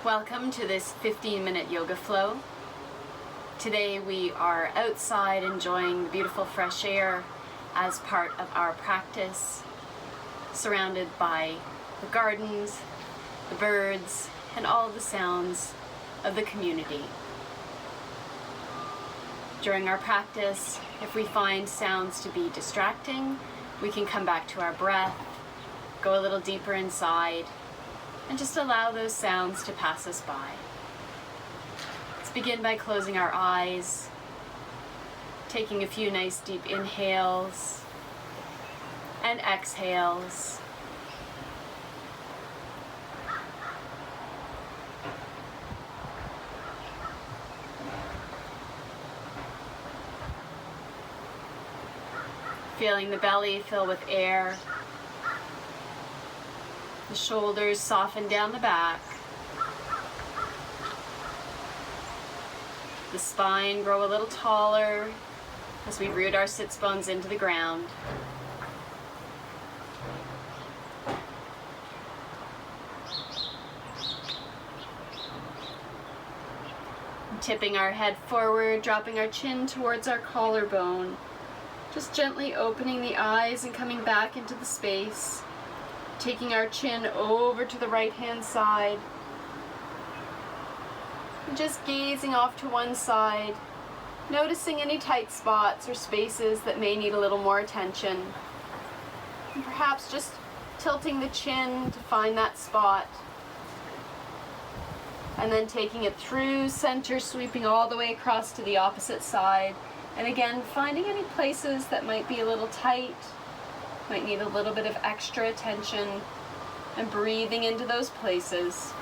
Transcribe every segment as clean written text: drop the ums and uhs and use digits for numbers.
Welcome to this 15-minute yoga flow. Today we are outside enjoying the beautiful fresh air as part of our practice, surrounded by the gardens, the birds, and all the sounds of the community. During our practice, if we find sounds to be distracting, we can come back to our breath, go a little deeper inside, and just allow those sounds to pass us by. Let's begin by closing our eyes, taking a few nice deep inhales and exhales. Feeling the belly fill with air. The shoulders soften down the back. The spine grow a little taller as we root our sits bones into the ground. Tipping our head forward, dropping our chin towards our collarbone. Just gently opening the eyes and coming back into the space. Taking our chin over to the right-hand side. And just gazing off to one side, noticing any tight spots or spaces that may need a little more attention. And perhaps just tilting the chin to find that spot. And then taking it through center, sweeping all the way across to the opposite side. And again, finding any places that might be a little tight, might need a little bit of extra attention, and breathing into those places.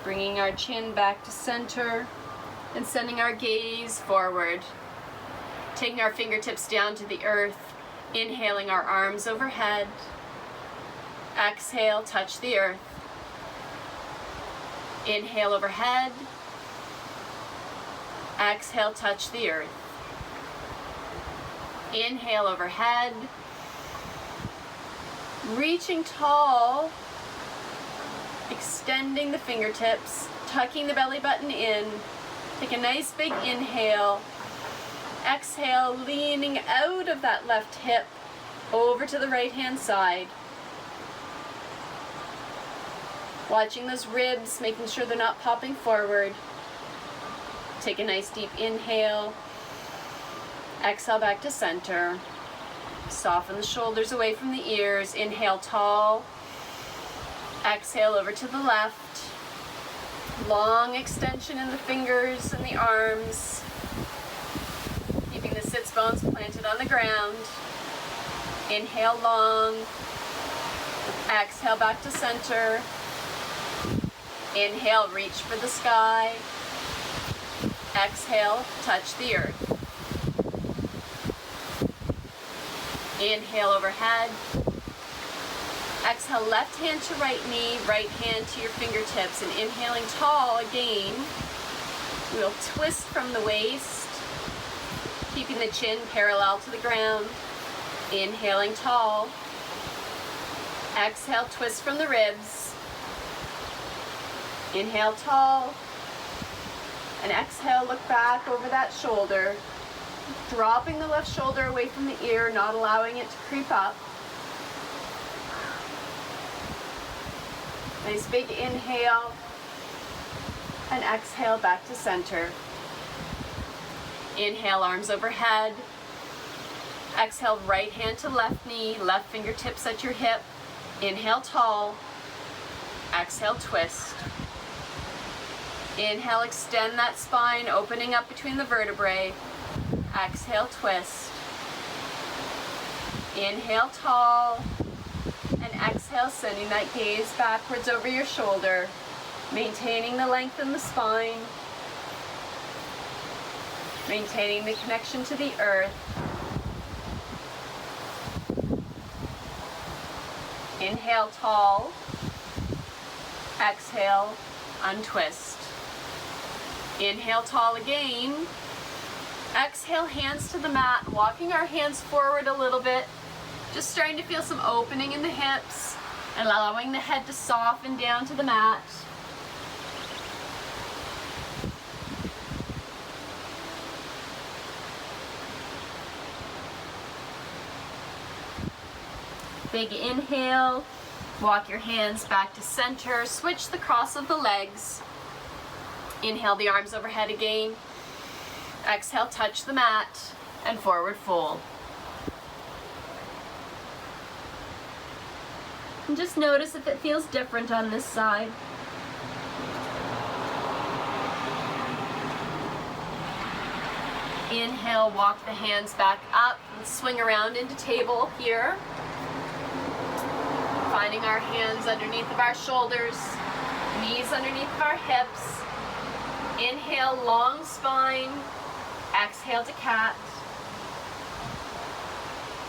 Bringing our chin back to center and sending our gaze forward. Taking our fingertips down to the earth, inhaling our arms overhead. Exhale, touch the earth. Inhale overhead. Exhale, touch the earth. Inhale overhead. Reaching tall. Extending the fingertips. Tucking the belly button in. Take a nice big inhale. Exhale, leaning out of that left hip over to the right hand side. Watching those ribs, making sure they're not popping forward. Take a nice deep inhale. Exhale back to center. Soften the shoulders away from the ears. Inhale tall. Exhale over to the left. Long extension in the fingers and the arms. Keeping the sits bones planted on the ground. Inhale long. Exhale back to center. Inhale, reach for the sky. Exhale, touch the earth. Inhale overhead. Exhale, left hand to right knee, right hand to your fingertips. And inhaling tall again, we'll twist from the waist, keeping the chin parallel to the ground. Inhaling tall. Exhale, twist from the ribs. Inhale tall. And exhale, look back over that shoulder, dropping the left shoulder away from the ear, not allowing it to creep up. Nice big inhale, and exhale back to center. Inhale, arms overhead. Exhale, right hand to left knee, left fingertips at your hip. Inhale, tall. Exhale, twist. Inhale, extend that spine, opening up between the vertebrae. Exhale, twist. Inhale, tall. And exhale, sending that gaze backwards over your shoulder, maintaining the length in the spine, maintaining the connection to the earth. Inhale, tall. Exhale, untwist. Inhale tall again. Exhale, hands to the mat, walking our hands forward a little bit. Just starting to feel some opening in the hips. and allowing the head to soften down to the mat. Big inhale, walk your hands back to center, switch the cross of the legs. Inhale the arms overhead again. Exhale, touch the mat, and forward fold. And just notice if it feels different on this side. Inhale, walk the hands back up and swing around into table here. Finding our hands underneath of our shoulders, knees underneath of our hips. Inhale, long spine. Exhale to cat.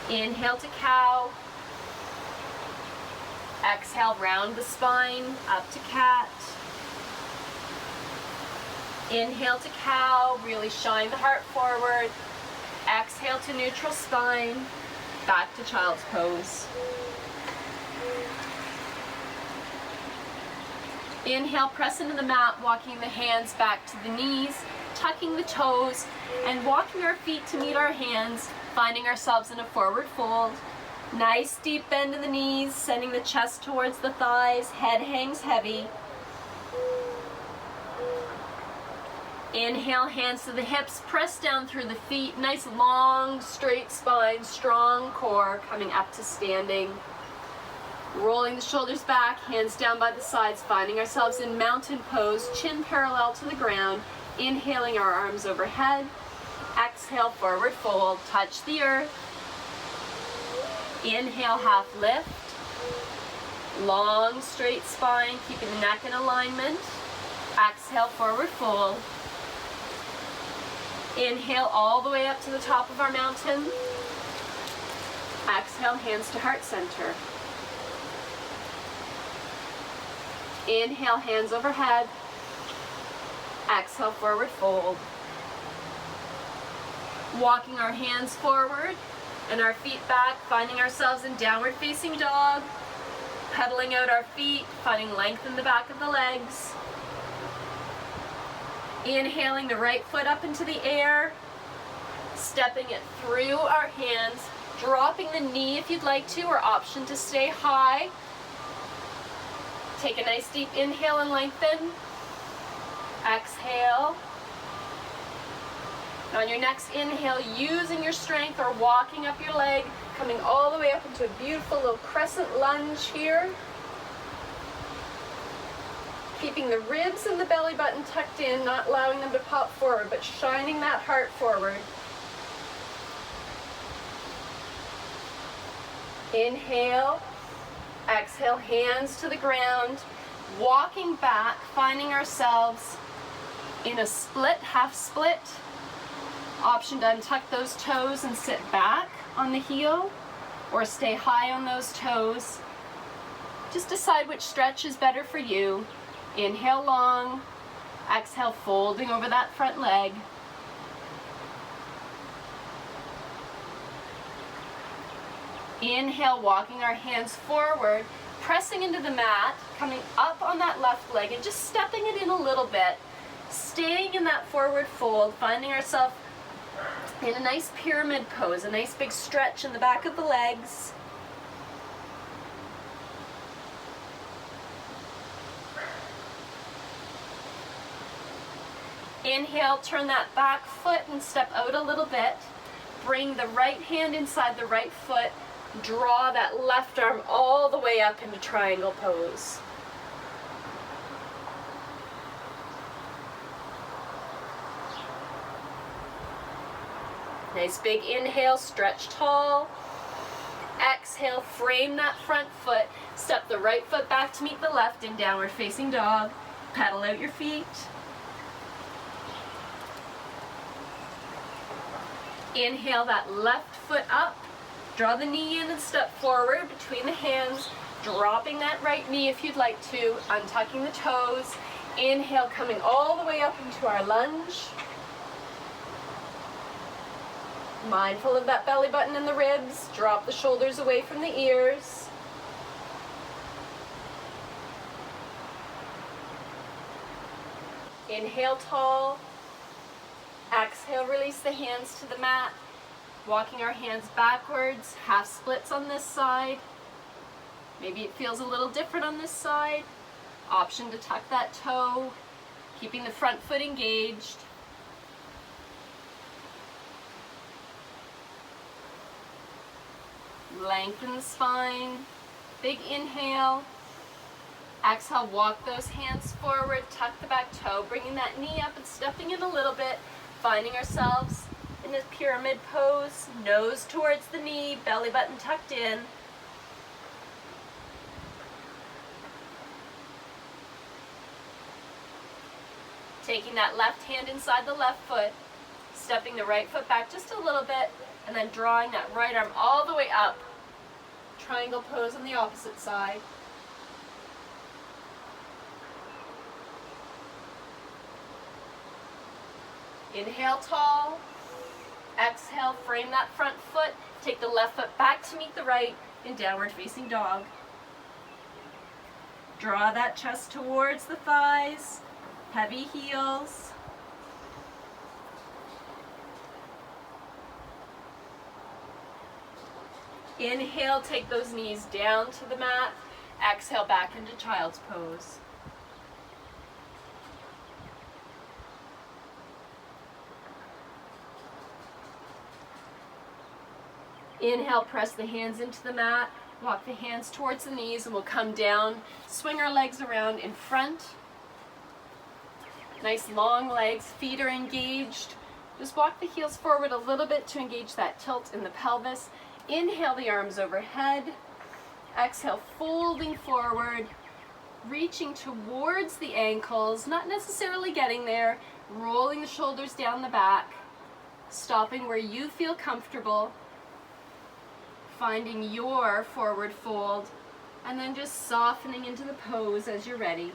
Inhale to cow. Exhale, round the spine, up to cat. Inhale to cow, really shine the heart forward. Exhale to neutral spine, back to child's pose. Inhale, press into the mat, walking the hands back to the knees, tucking the toes, and walking our feet to meet our hands, finding ourselves in a forward fold. Nice deep bend in the knees, sending the chest towards the thighs, head hangs heavy. Inhale, hands to the hips, press down through the feet, nice long straight spine, strong core, coming up to standing. Rolling the shoulders back, hands down by the sides, finding ourselves in mountain pose, chin parallel to the ground. Inhaling our arms overhead. Exhale, forward fold, touch the earth. Inhale, half lift. Long straight spine, keeping the neck in alignment. Exhale, forward fold. Inhale all the way up to the top of our mountain. Exhale, hands to heart center. Inhale, hands overhead. Exhale, forward fold. Walking our hands forward and our feet back, finding ourselves in downward facing dog. Pedaling out our feet, finding length in the back of the legs. Inhaling the right foot up into the air. Stepping it through our hands. Dropping the knee if you'd like to, or option to stay high. Take a nice deep inhale and lengthen. Exhale. On your next inhale, using your strength or walking up your leg, coming all the way up into a beautiful little crescent lunge here. Keeping the ribs and the belly button tucked in, not allowing them to pop forward, but shining that heart forward. Inhale. Exhale, hands to the ground, walking back, finding ourselves in a split, half split. Option to untuck those toes and sit back on the heel, or stay high on those toes. Just decide which stretch is better for you. Inhale long, exhale folding over that front leg. Inhale, walking our hands forward, pressing into the mat, coming up on that left leg and just stepping it in a little bit. Staying in that forward fold, finding ourselves in a nice pyramid pose, a nice big stretch in the back of the legs. Inhale, turn that back foot and step out a little bit. Bring the right hand inside the right foot. Draw that left arm all the way up into triangle pose. Nice big inhale, stretch tall. Exhale, frame that front foot. Step the right foot back to meet the left in downward facing dog. Pedal out your feet. Inhale that left foot up. Draw the knee in and step forward between the hands, dropping that right knee if you'd like to, untucking the toes. Inhale, coming all the way up into our lunge. Mindful of that belly button and the ribs. Drop the shoulders away from the ears. Inhale tall. Exhale, release the hands to the mat. Walking our hands backwards, half splits on this side. Maybe it feels a little different on this side. Option to tuck that toe, keeping the front foot engaged. Lengthen the spine. Big inhale. Exhale, walk those hands forward, tuck the back toe, bringing that knee up and stepping in a little bit, finding ourselves in this pyramid pose, nose towards the knee, belly button tucked in. Taking that left hand inside the left foot, stepping the right foot back just a little bit, and then drawing that right arm all the way up. Triangle pose on the opposite side. Inhale tall. Exhale, frame that front foot. Take the left foot back to meet the right in downward facing dog. Draw that chest towards the thighs. Heavy heels. Inhale, take those knees down to the mat. Exhale, back into child's pose. Inhale, press the hands into the mat. Walk the hands towards the knees and we'll come down. Swing our legs around in front. Nice long legs, feet are engaged. Just walk the heels forward a little bit to engage that tilt in the pelvis. Inhale the arms overhead. Exhale, folding forward, reaching towards the ankles, not necessarily getting there. Rolling the shoulders down the back. Stopping where you feel comfortable. Finding your forward fold. And then just softening into the pose as you're ready.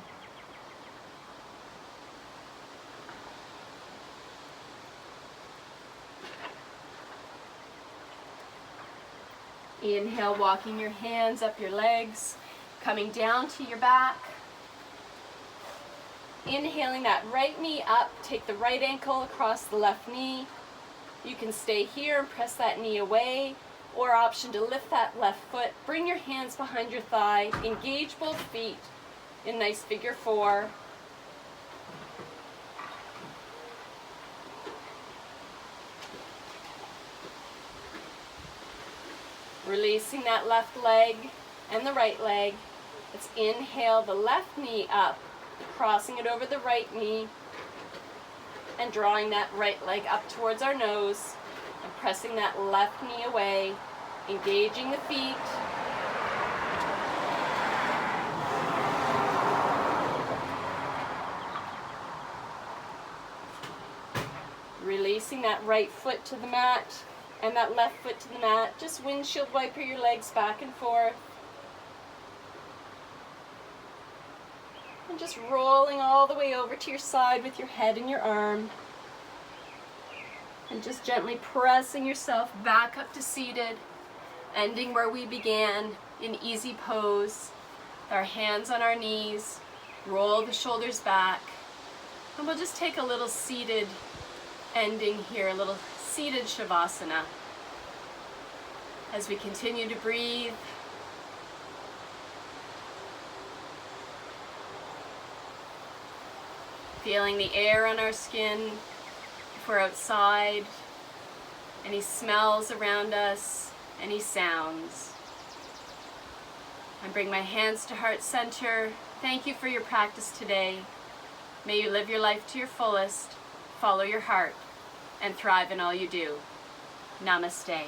Inhale, walking your hands up your legs, coming down to your back. Inhaling that right knee up, take the right ankle across the left knee. You can stay here and press that knee away, or option to lift that left foot, bring your hands behind your thigh, engage both feet in nice figure four. Releasing that left leg and the right leg. Let's inhale the left knee up, crossing it over the right knee, and drawing that right leg up towards our nose, and pressing that left knee away, engaging the feet. Releasing that right foot to the mat and that left foot to the mat. Just windshield wiper your legs back and forth. And just rolling all the way over to your side with your head and your arm. And just gently pressing yourself back up to seated, ending where we began in easy pose. Our hands on our knees, roll the shoulders back. And we'll just take a little seated ending here, a little seated Shavasana. As we continue to breathe, feeling the air on our skin if we're outside, any smells around us, any sounds. And bring my hands to heart center. Thank you for your practice today. May you live your life to your fullest, follow your heart, and thrive in all you do. Namaste.